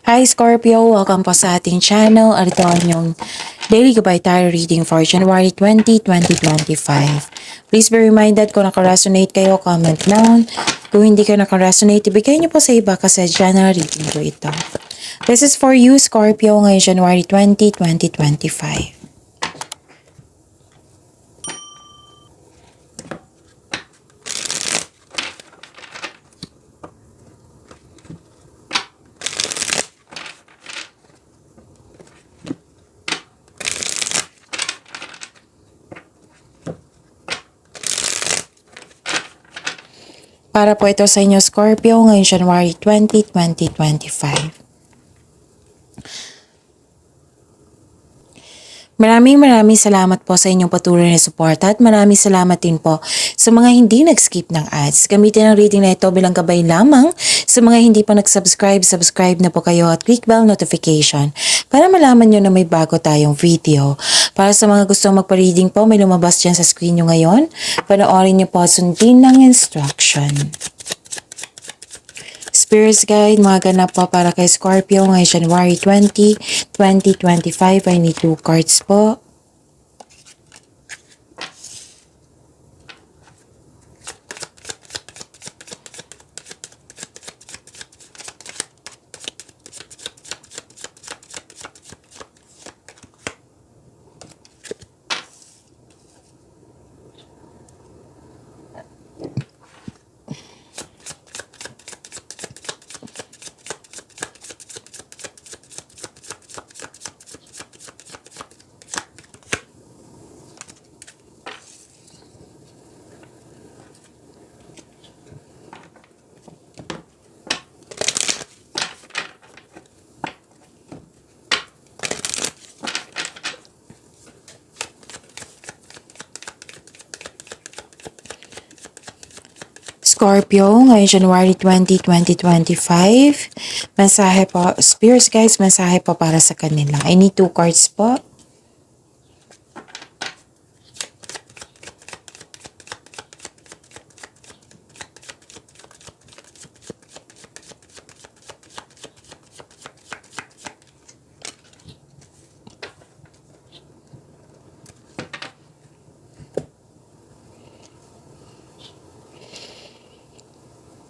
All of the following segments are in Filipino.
Hi Scorpio! Welcome po sa ating channel. Ito ang inyong Daily Gabay Tarot Reading for January 20, 2025. Please be reminded kung nakaresonate kayo, comment down. Kung hindi kayo nakaresonate, ibigay niyo po sa iba kasi general reading po ito. This is for you Scorpio ngayong January 20, 2025. Para po ito sa inyo Scorpio ngayong January 20, 2025. Maraming salamat po sa inyong patuloy na suporta at maraming salamat din po sa mga hindi nag-skip ng ads. Gamitin ang reading na ito bilang gabay lamang sa mga hindi pa nag-subscribe, subscribe na po kayo at click bell notification para malaman nyo na may bago tayong video. Para sa mga gustong magpa-reading po, may lumabas dyan sa screen nyo ngayon. Panoorin nyo po at sundin ng instruction. Spirits Guide, mga ganap po para kay Scorpio ngayong January 20, 2025. I need 2 cards po. Scorpio, ngayong January 20, 2025. Mensahe po, Spirits guys, mensahe po para sa kanila. I need 2 cards po.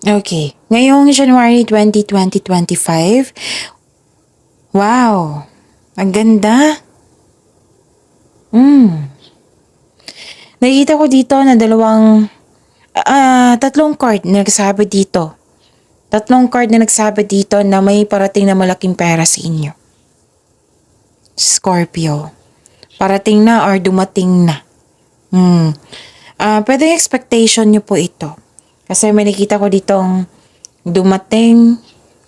Okay. Ngayong January 20, 2025. Wow! Ang ganda! Nakikita ko dito na tatlong card na nagsabi dito. Tatlong card na nagsabi dito na may parating na malaking pera sa inyo. Scorpio. Parating na or dumating na. Pwedeng expectation nyo po ito. Kasi may nakita ko ditong dumating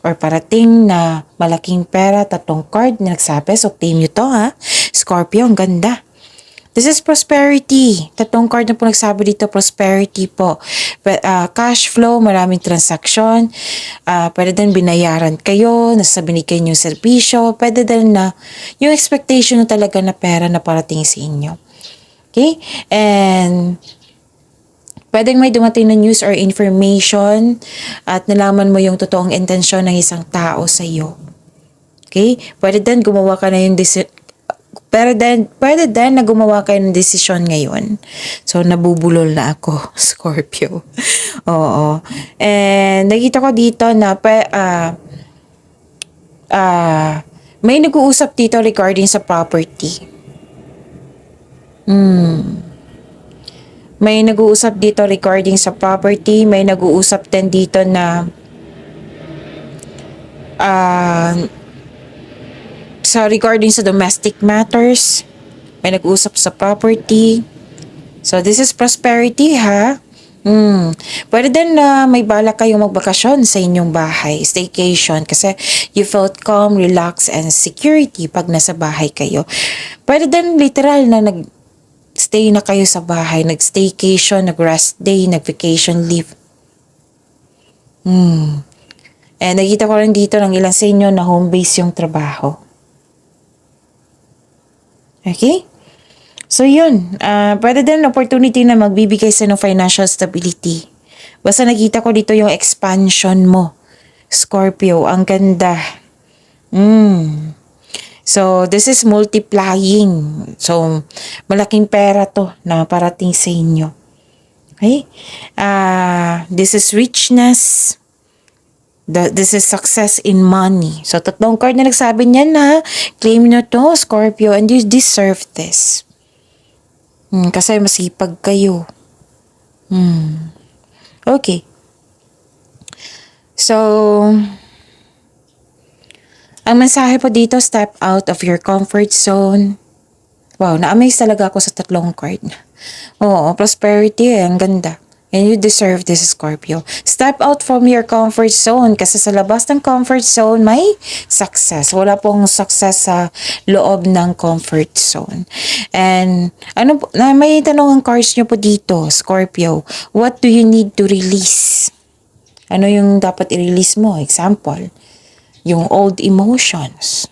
or parating na malaking pera, tatlong card na nagsabi. So, claim nyo to ha. Scorpio, ang ganda. This is prosperity. Tatlong card na po nagsabi dito, prosperity po. Cash flow, maraming transaction. Pwede din binayaran kayo, nasa binigay nyo serbisyo. Pwede din na yung expectation na talaga na pera na parating sa inyo. Okay? And pwedeng may dumating na news or information at nalaman mo yung totoong intensyon ng isang tao sa iyo. Okay? Pwede din gumawa ka na yung pwede din na gumawa kayo ng desisyon ngayon. So, nabubulol na ako, Scorpio. Oo. And nakita ko dito na may nag-uusap dito regarding sa property. May nag-uusap dito regarding sa property. May nag-uusap din dito na regarding sa domestic matters. May nag-uusap sa property. So, this is prosperity, ha? Pwede din na may balak kayong magbakasyon sa inyong bahay, staycation, kasi you felt calm, relaxed, and security pag nasa bahay kayo. Pwede din literal na stay na kayo sa bahay, nag-staycation, nag-rest day, nag-vacation leave. And nakita ko rin dito ng ilan sa inyo na home base yung trabaho. Okay? So yun, pwede din opportunity na magbibigay sa ng financial stability. Basta nakita ko dito yung expansion mo. Scorpio, ang ganda. So, this is multiplying. So, malaking pera to na parating sa inyo. Okay? This is richness. This is success in money. So, tatlong card na nagsabi niyan na claim nyo to, Scorpio, and you deserve this. Kasi masipag kayo. Okay. So, ang mensahe po dito, step out of your comfort zone. Wow, na-amaze talaga ako sa tatlong card. Oo, prosperity ang ganda. And you deserve this, Scorpio. Step out from your comfort zone kasi sa labas ng comfort zone may success. Wala pong success sa loob ng comfort zone. And may tanong ang cards nyo po dito, Scorpio. What do you need to release? Ano yung dapat i-release mo? Example, yung old emotions.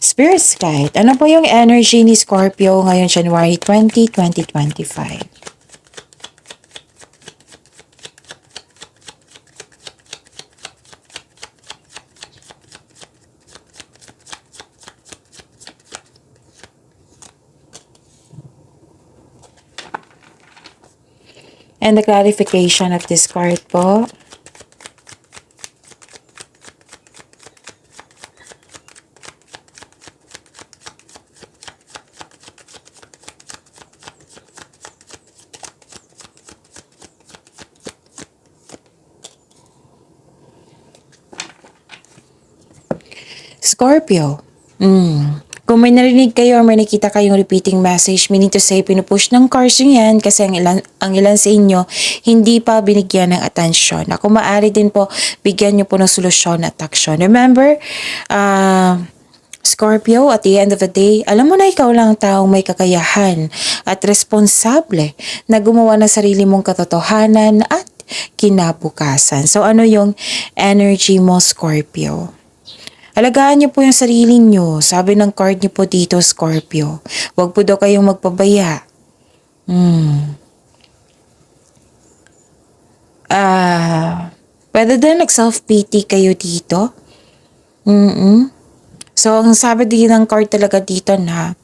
Spirit's Guide. Ano po yung energy ni Scorpio ngayon January 20, 2025? And the clarification of this card po. Scorpio. Kung may narinig kayo or may nakita kayong repeating message, meaning to say, pinupush ng cards nyo yan kasi ang ilan sa inyo hindi pa binigyan ng atensyon. Ako maaari din po, bigyan nyo po ng solusyon at action. Remember, Scorpio, at the end of the day, alam mo na ikaw lang taong may kakayahan at responsable na gumawa ng sarili mong katotohanan at kinabukasan. So ano yung energy mo, Scorpio? Alagaan niyo po yung sarili niyo. Sabi ng card niyo po dito, Scorpio. Huwag po daw kayong magpabaya. Pwede din nag-self-pity kayo dito. So, ang sabi din ng card talaga dito na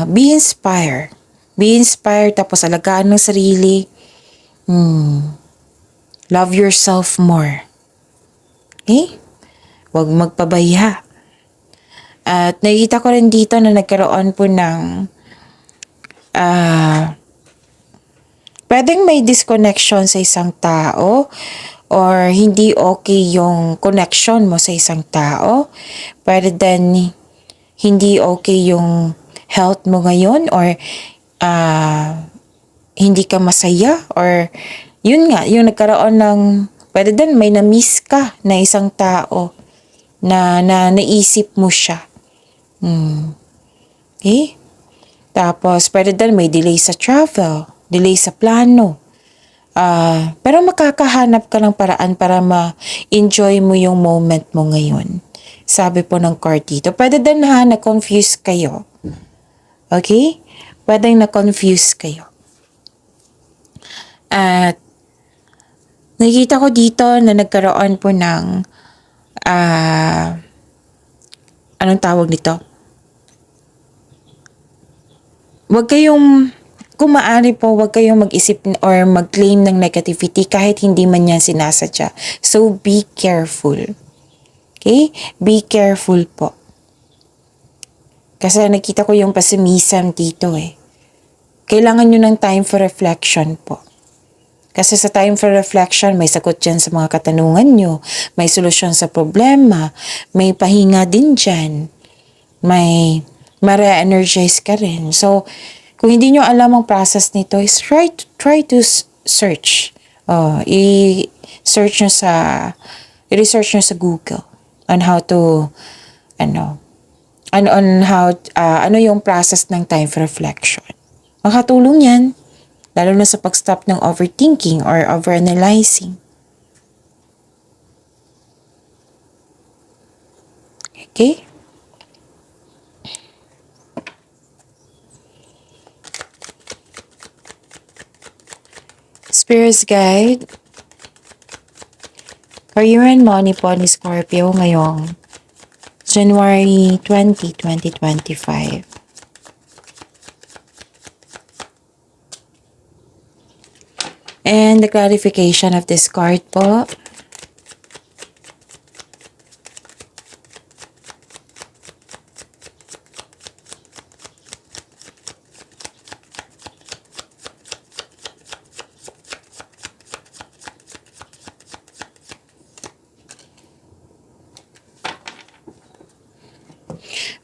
be inspired. Be inspired tapos alagaan ng sarili. Love yourself more. Okay? Huwag magpabaya. At nakikita ko rin dito na nagkaroon po ng pwedeng may disconnection sa isang tao or hindi okay yung connection mo sa isang tao. Pwede din hindi okay yung health mo ngayon or hindi ka masaya or yun nga, yung nagkaroon ng pwede din may na-miss ka na isang tao na naisip mo siya. Okay? Tapos, pwede din may delay sa travel, delay sa plano. Pero makakahanap ka ng paraan para ma-enjoy mo yung moment mo ngayon. Sabi po ng card dito. Pwede din na-confuse kayo. Okay? Pwede na-confuse kayo. At nakikita ko dito na nagkaroon po ng anong tawag nito? Huwag kayong, kung maaari po, huwag kayong mag-isip or mag-claim ng negativity kahit hindi man yan sinasadya. So, be careful. Okay? Be careful po. Kasi nakita ko yung pessimism dito eh. Kailangan nyo ng time for reflection po. Kasi sa time for reflection, may sagot dyan sa mga katanungan nyo. May solusyon sa problema. May pahinga din dyan. May ma-re-energize ka rin. So, kung hindi nyo alam ang process nito, is try to search. I-research nyo sa Google on how to, ano yung process ng time for reflection. Makatulong yan. Lalo na sa pag-stop ng overthinking or overanalyzing. Okay? Spirit's Guide. Career and money po ni Scorpio ngayong January 20, 2025. And the clarification of this card po.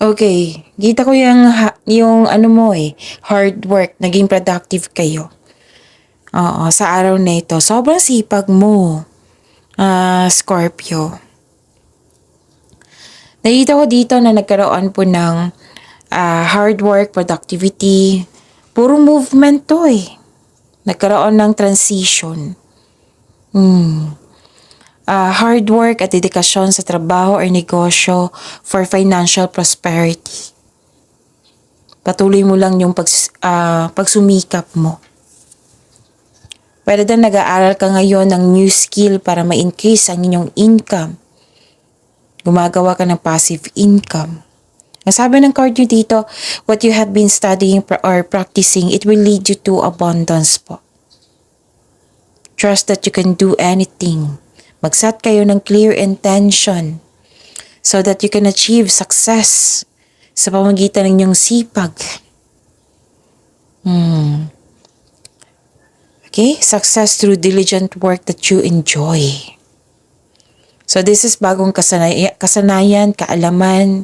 Okay, kita ko yung ano mo hard work, naging productive kayo. Oo, sa araw na ito, sobrang sipag mo, Scorpio. Nakita ko dito na nagkaroon po ng hard work, productivity, puro movement to Nagkaroon ng transition. Hard work at dedikasyon sa trabaho or negosyo for financial prosperity. Patuloy mo lang yung pagsumikap mo. Pwede din nag-aaral ka ngayon ng new skill para ma-increase ang inyong income. Gumagawa ka ng passive income. Ang sabi ng card nyo dito, what you have been studying or practicing, it will lead you to abundance po. Trust that you can do anything. Mag-set kayo ng clear intention so that you can achieve success sa pamamagitan ng inyong sipag. Okay? Success through diligent work that you enjoy. So this is bagong kasanayan, kaalaman.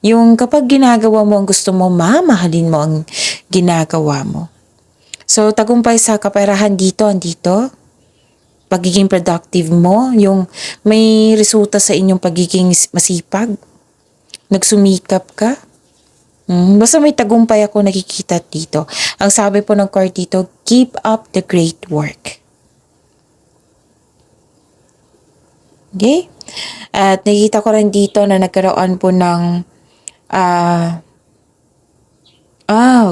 Yung kapag ginagawa mo ang gusto mo, mamahalin mo ang ginagawa mo. So tagumpay sa kaperahan andito. Pagiging productive mo, yung may resulta sa inyong pagiging masipag, nagsumikap ka. Basta may tagumpay ako nakikita dito. Ang sabi po ng card dito, keep up the great work. Okay? At nakikita ko rin dito na nagkaroon po ng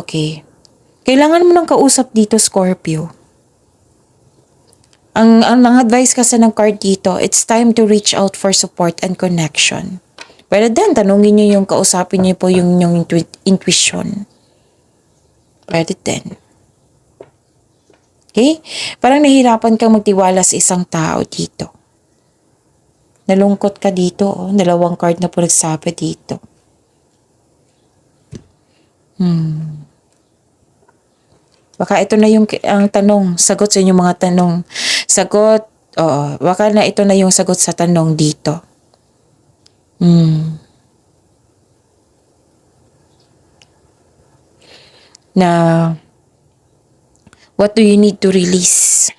okay. Kailangan mo ng kausap dito, Scorpio. Ang advice kasi ng card dito, it's time to reach out for support and connection. Pero then, tanungin nyo yung kausapin nyo po yung intuition. Pwede din. Okay? Parang nahihirapan kang magtiwala sa isang tao dito. Nalungkot ka dito. Dalawang card na po nagsabi dito. Baka ito na yung ang tanong, sagot sa inyong mga tanong. Baka na ito na yung sagot sa tanong dito. Na, what do you need to release?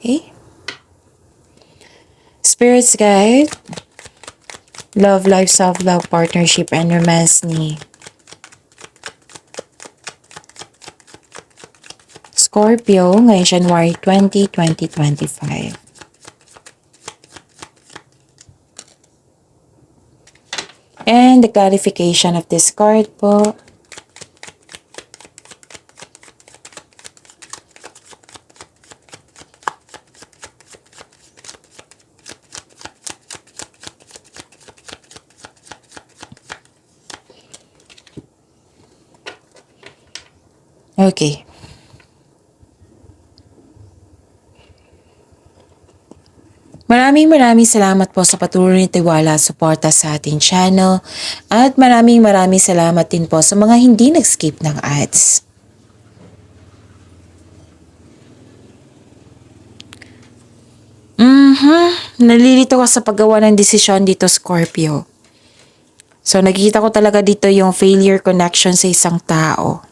Okay? Spirits guide. Love, life, self-love, partnership, and romance ni Scorpio ngayong January 20, 2025. And the clarification of this card po. Okay. Maraming salamat po sa patuloy na tiwala at suporta sa ating channel. At maraming salamat din po sa mga hindi nag-skip ng ads. Nalilito ko sa paggawa ng desisyon dito, Scorpio. So nakikita ko talaga dito yung failure connection sa isang tao.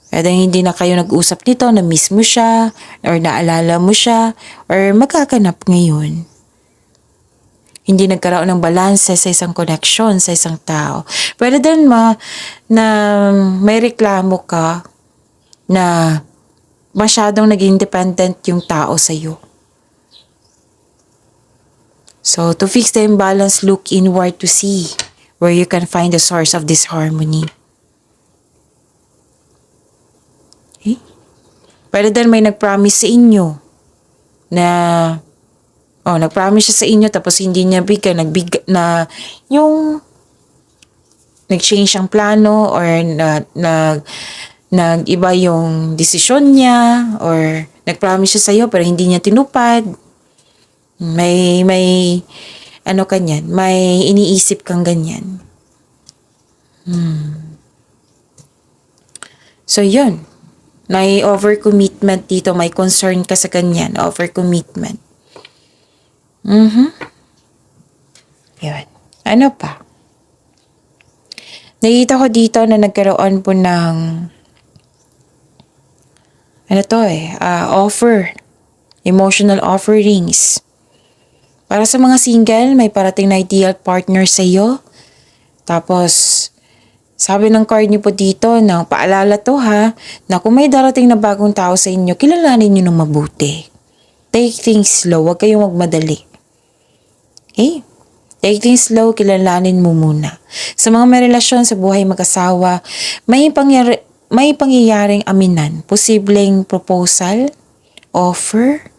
Kaya hindi na kayo nag-usap nito, na-miss mo siya, or naalala mo siya, or magkakanap ngayon. Hindi nagkaroon ng balanse sa isang connection sa isang tao. Pwede din na may reklamo ka na masyadong naging dependent yung tao sa iyo. So, to fix the imbalance, look inward to see where you can find the source of this harmony. Okay? Pwede din may nag-promise sa inyo na nag-promise siya sa inyo tapos hindi niya bigay, yung nag-change ang plano or nag-iba yung desisyon niya or nag-promise siya sa iyo pero hindi niya tinupad. May kanyan, may iniisip kang ganyan. So yun, may overcommitment dito, may concern ka sa ganyan, overcommitment. Yun. Ano pa? Nakita ko dito na nagkaroon po ng offer. Emotional offerings. Para sa mga single, may parating na ideal partner sa iyo. Tapos, sabi ng card niyo po dito na paalala to ha, na kung may darating na bagong tao sa inyo, kilalanin niyo ng mabuti. Take things slow, huwag kayong magmadali. Okay? Take things slow, kilalanin mo muna. Sa mga may relasyon sa buhay mag-asawa, may pangyayaring aminan, posibleng proposal, offer.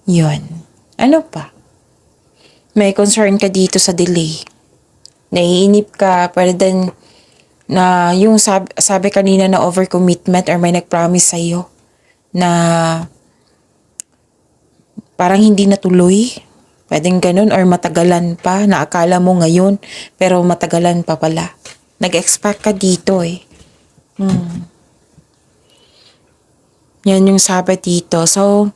Yun. Ano pa? May concern ka dito sa delay. Naiinip ka, pwede din na yung sabi kanina na overcommitment or may nag-promise sa'yo na parang hindi natuloy. Pwedeng ganun or matagalan pa na akala mo ngayon pero matagalan pa pala. Nag-expect ka dito eh. Yan yung sabi dito. So,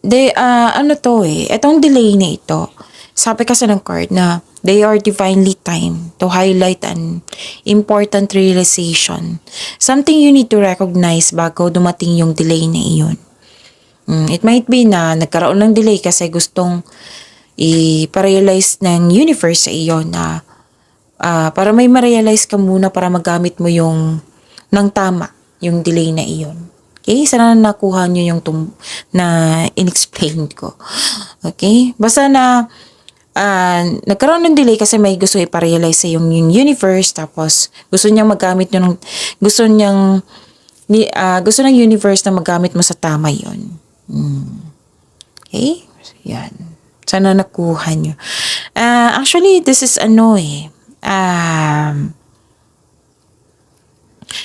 itong delay na ito, sabi kasi ng card na they are divinely timed to highlight an important realization. Something you need to recognize bago dumating yung delay na iyon. It might be na nagkaroon ng delay kasi gustong i-realize ng universe sa iyo na para may ma-realize ka muna para magamit mo yung ng tama, yung delay na iyon. Okay? Sana nakuha nyo yung na in-explain ko. Okay? Basta na nagkaroon ng delay kasi may gusto i-realize sa yung universe tapos gusto niyang magamit yun gusto ng universe na magamit mo sa tama yun. Okay? Yan. Sana nakuha nyo. Actually, this is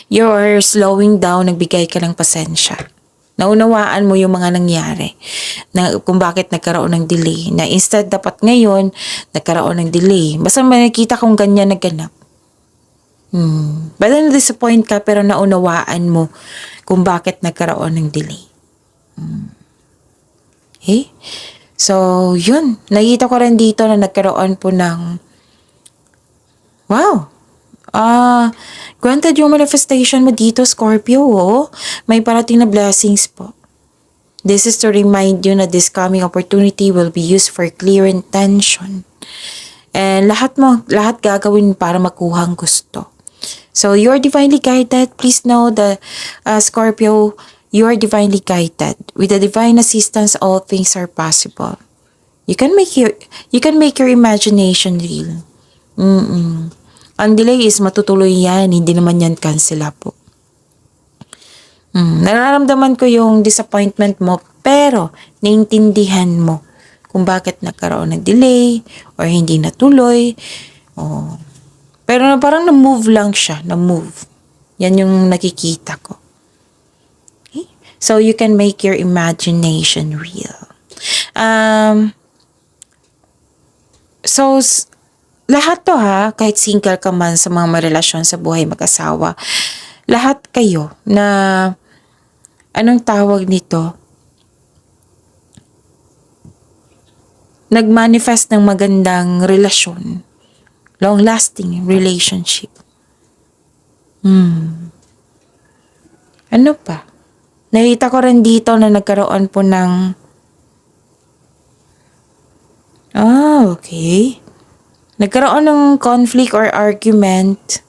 you're slowing down, nagbigay ka ng pasensya. Naunawaan mo yung mga nangyari na kung bakit nagkaroon ng delay. Na instead dapat ngayon, nagkaroon ng delay. Basta may nakita kong ganyan naganap. Basta na-disappoint ka pero naunawaan mo kung bakit nagkaroon ng delay. Okay? So, yun. Nakita ko rin dito na nagkaroon po ng granted yung manifestation mo dito, Scorpio, may parating na blessings po. This is to remind you na this coming opportunity will be used for clear intention. And lahat gagawin para makuha ang gusto. So, you're divinely guided. Please know that, Scorpio, you are divinely guided. With the divine assistance, all things are possible. You can make your imagination real. Ang delay is matutuloy yan, hindi naman yan cancela po. Nararamdaman ko yung disappointment mo, pero naintindihan mo kung bakit nagkaroon ng delay or hindi natuloy. Pero parang na-move lang siya, na-move. Yan yung nakikita ko. Okay? So you can make your imagination real. Lahat to kahit single ka man sa mga relasyon sa buhay mag-asawa, lahat kayo na, anong tawag nito? Nag-manifest ng magandang relasyon. Long-lasting relationship. Ano pa? Nakita ko rin dito na nagkaroon po ng okay. Nagkaroon ng conflict or argument.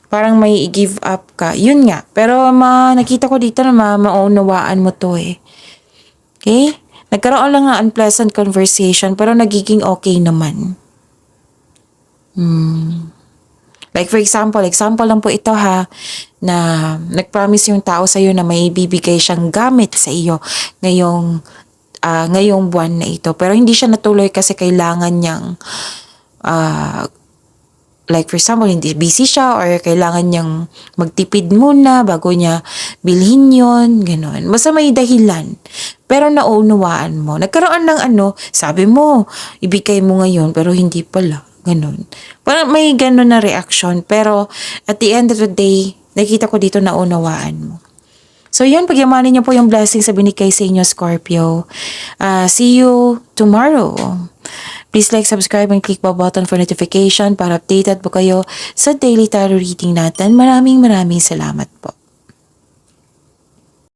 Parang may i-give up ka. Yun nga. Pero nakita ko dito na maunawaan mo to eh. Okay? Nagkaroon lang ng unpleasant conversation pero nagiging okay naman. Like for example lang po ito ha, na nag-promise yung tao sa'yo na may bibigay siyang gamit sa iyo ngayong buwan na ito. Pero hindi siya natuloy kasi kailangan niyang like for example, hindi busy siya or kailangan niyang magtipid muna bago niya bilhin yon, gano'n. Basta may dahilan. Pero naunawaan mo. Nagkaroon ng sabi mo, ibigay mo ngayon pero hindi pala. Gano'n. Parang may gano'n na reaction. Pero at the end of the day, nakita ko dito naunawaan mo. So yun, pagyamanin niyo po yung blessings sa binigay sa inyo, Scorpio. See you tomorrow. Please like, subscribe, and click the button for notification para updated po kayo sa daily tarot reading natin. Maraming salamat po.